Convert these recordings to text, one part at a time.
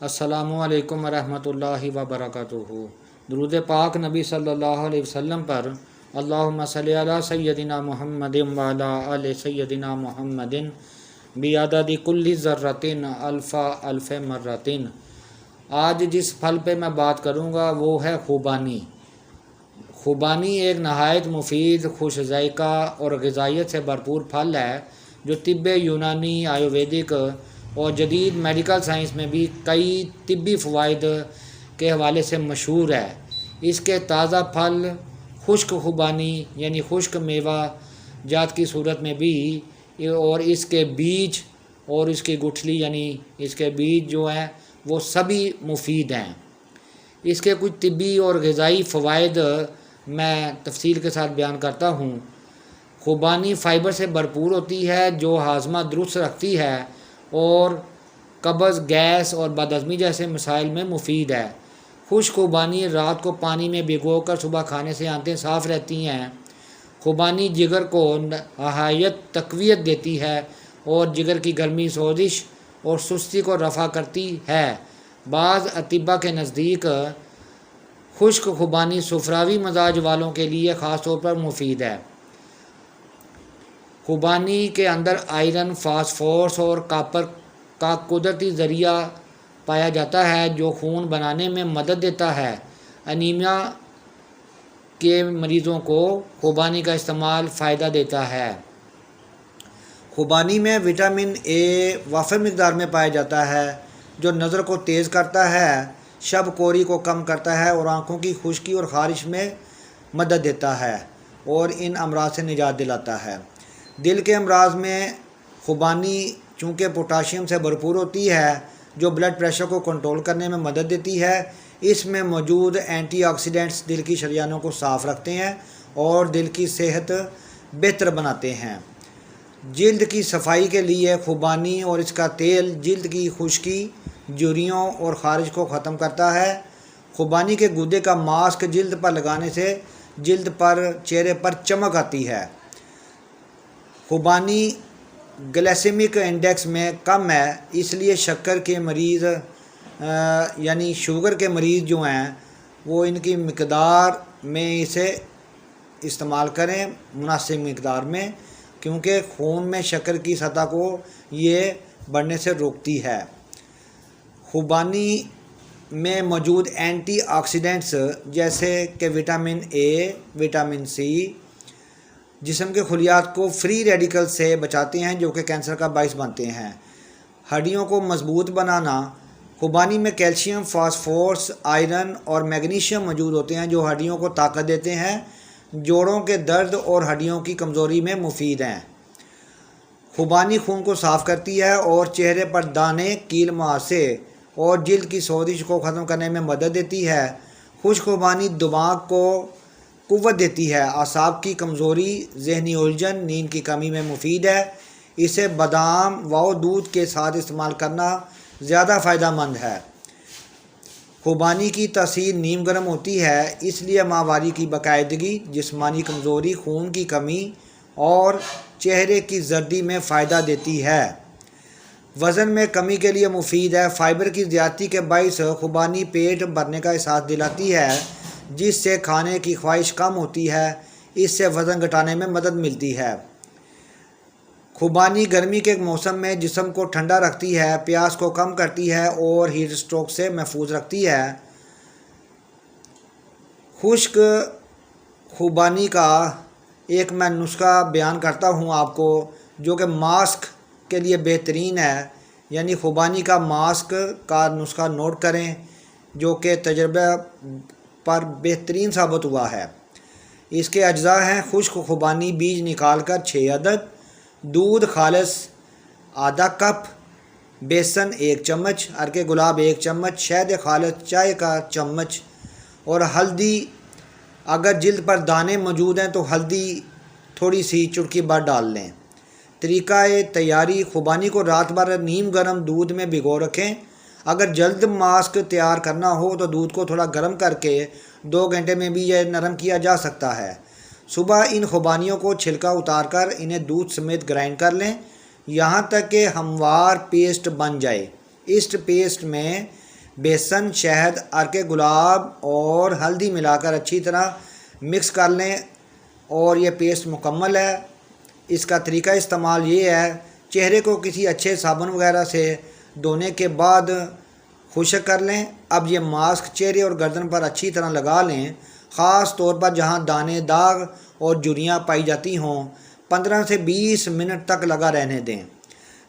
السلام علیکم ورحمۃ اللہ وبرکاتہ۔ درود پاک نبی صلی اللہ علیہ وسلم پر۔ اللہم صلی علی سیدنا محمد وعلی آل سیدنا محمد بعدد کل ذرۃ الف الف مرۃ۔ آج جس پھل پہ میں بات کروں گا وہ ہے خوبانی۔ خوبانی ایک نہایت مفید، خوش ذائقہ اور غذائیت سے بھرپور پھل ہے جو طب یونانی، آیورویدک اور جدید میڈیکل سائنس میں بھی کئی طبی فوائد کے حوالے سے مشہور ہے۔ اس کے تازہ پھل خشک خوبانی یعنی خشک میوہ جات کی صورت میں بھی، اور اس کے بیج اور اس کی گٹھلی یعنی اس کے بیج جو ہیں وہ سبھی مفید ہیں۔ اس کے کچھ طبی اور غذائی فوائد میں تفصیل کے ساتھ بیان کرتا ہوں۔ خوبانی فائبر سے بھرپور ہوتی ہے جو ہاضمہ درست رکھتی ہے اور قبض، گیس اور بدہضمی جیسے مسائل میں مفید ہے۔ خشک خوبانی رات کو پانی میں بھگو کر صبح کھانے سے آنتیں صاف رہتی ہیں۔ خوبانی جگر کو نہایت تقویت دیتی ہے اور جگر کی گرمی، سوزش اور سستی کو رفع کرتی ہے۔ بعض اطباء کے نزدیک خشک خوبانی صفراوی مزاج والوں کے لیے خاص طور پر مفید ہے۔ خوبانی کے اندر آئرن، فاسفورس اور کاپر کا قدرتی ذریعہ پایا جاتا ہے جو خون بنانے میں مدد دیتا ہے۔ انیمیا کے مریضوں کو خوبانی کا استعمال فائدہ دیتا ہے۔ خوبانی میں وٹامن اے وافر مقدار میں پایا جاتا ہے جو نظر کو تیز کرتا ہے، شب کوری کو کم کرتا ہے اور آنکھوں کی خشکی اور خارش میں مدد دیتا ہے اور ان امراض سے نجات دلاتا ہے۔ دل کے امراض میں خوبانی چونکہ پوٹاشیم سے بھرپور ہوتی ہے جو بلڈ پریشر کو کنٹرول کرنے میں مدد دیتی ہے۔ اس میں موجود اینٹی آکسیڈنٹس دل کی شریانوں کو صاف رکھتے ہیں اور دل کی صحت بہتر بناتے ہیں۔ جلد کی صفائی کے لیے خوبانی اور اس کا تیل جلد کی خشکی، جھریوں اور خارش کو ختم کرتا ہے۔ خوبانی کے گودے کا ماسک جلد پر لگانے سے جلد پر، چہرے پر چمک آتی ہے۔ خوبانی گلیسیمک انڈیکس میں کم ہے، اس لیے شکر کے مریض یعنی شوگر کے مریض جو ہیں وہ ان کی مقدار میں اسے استعمال کریں، مناسب مقدار میں، کیونکہ خون میں شکر کی سطح کو یہ بڑھنے سے روکتی ہے۔ خوبانی میں موجود اینٹی آکسیڈنٹس جیسے کہ وٹامن اے، وٹامن سی جسم کے خلیات کو فری ریڈیکل سے بچاتے ہیں جو کہ کینسر کا باعث بنتے ہیں۔ ہڈیوں کو مضبوط بنانا، خوبانی میں کیلشیم، فاسفورس، آئرن اور میگنیشیم موجود ہوتے ہیں جو ہڈیوں کو طاقت دیتے ہیں، جوڑوں کے درد اور ہڈیوں کی کمزوری میں مفید ہیں۔ خوبانی خون کو صاف کرتی ہے اور چہرے پر دانے، کیل مہاسے اور جلد کی سوزش کو ختم کرنے میں مدد دیتی ہے۔ خشک خوبانی دماغ کو قوت دیتی ہے، اعصاب کی کمزوری، ذہنی الجھن، نیند کی کمی میں مفید ہے۔ اسے بادام و دودھ کے ساتھ استعمال کرنا زیادہ فائدہ مند ہے۔ خوبانی کی تاثیر نیم گرم ہوتی ہے، اس لیے ماہواری کی باقاعدگی، جسمانی کمزوری، خون کی کمی اور چہرے کی زردی میں فائدہ دیتی ہے۔ وزن میں کمی کے لیے مفید ہے۔ فائبر کی زیادتی کے باعث خوبانی پیٹ بھرنے کا احساس دلاتی ہے جس سے کھانے کی خواہش کم ہوتی ہے، اس سے وزن گھٹانے میں مدد ملتی ہے۔ خوبانی گرمی کے موسم میں جسم کو ٹھنڈا رکھتی ہے، پیاس کو کم کرتی ہے اور ہیٹ اسٹروک سے محفوظ رکھتی ہے۔ خشک خوبانی کا ایک میں نسخہ بیان کرتا ہوں آپ کو جو کہ ماسک کے لیے بہترین ہے، یعنی خوبانی کا ماسک کا نسخہ نوٹ کریں جو کہ تجربہ پر بہترین ثابت ہوا ہے۔ اس کے اجزاء ہیں: خشک خوبانی بیج نکال کر 6 عدد، دودھ خالص آدھا کپ، بیسن 1 چمچ، عرق گلاب 1 چمچ، شہد خالص چائے کا چمچ اور ہلدی۔ اگر جلد پر دانے موجود ہیں تو ہلدی تھوڑی سی چٹکی بھر ڈال لیں۔ طریقہ تیاری: خوبانی کو رات بھر نیم گرم دودھ میں بھگو رکھیں۔ اگر جلد ماسک تیار کرنا ہو تو دودھ کو تھوڑا گرم کر کے 2 گھنٹے میں بھی یہ نرم کیا جا سکتا ہے۔ صبح ان خوبانیوں کو چھلکا اتار کر انہیں دودھ سمیت گرائنڈ کر لیں یہاں تک کہ ہموار پیسٹ بن جائے۔ اس پیسٹ میں بیسن، شہد، عرق گلاب اور ہلدی ملا کر اچھی طرح مکس کر لیں اور یہ پیسٹ مکمل ہے۔ اس کا طریقہ استعمال یہ ہے، چہرے کو کسی اچھے صابن وغیرہ سے دھونے کے بعد خشک کر لیں۔ اب یہ ماسک چہرے اور گردن پر اچھی طرح لگا لیں، خاص طور پر جہاں دانے، داغ اور جھریاں پائی جاتی ہوں۔ 15 سے 20 منٹ تک لگا رہنے دیں۔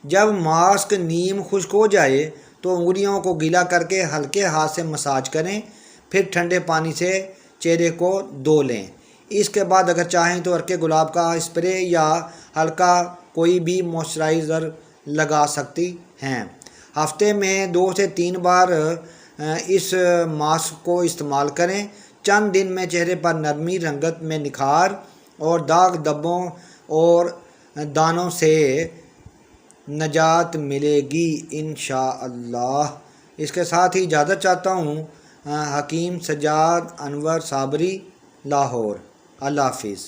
جب ماسک نیم خشک ہو جائے تو انگلیوں کو گیلا کر کے ہلکے ہاتھ سے مساج کریں، پھر ٹھنڈے پانی سے چہرے کو دھو لیں۔ اس کے بعد اگر چاہیں تو عرق گلاب کا اسپرے یا ہلکا کوئی بھی موئسچرائزر لگا سکتی ہیں۔ ہفتے میں 2 سے 3 بار اس ماسک کو استعمال کریں۔ چند دن میں چہرے پر نرمی، رنگت میں نکھار اور داغ دھبوں اور دانوں سے نجات ملے گی انشاءاللہ۔ اس کے ساتھ ہی اجازت چاہتا ہوں۔ حکیم سجاد انور صابری، لاہور۔ اللہ حافظ۔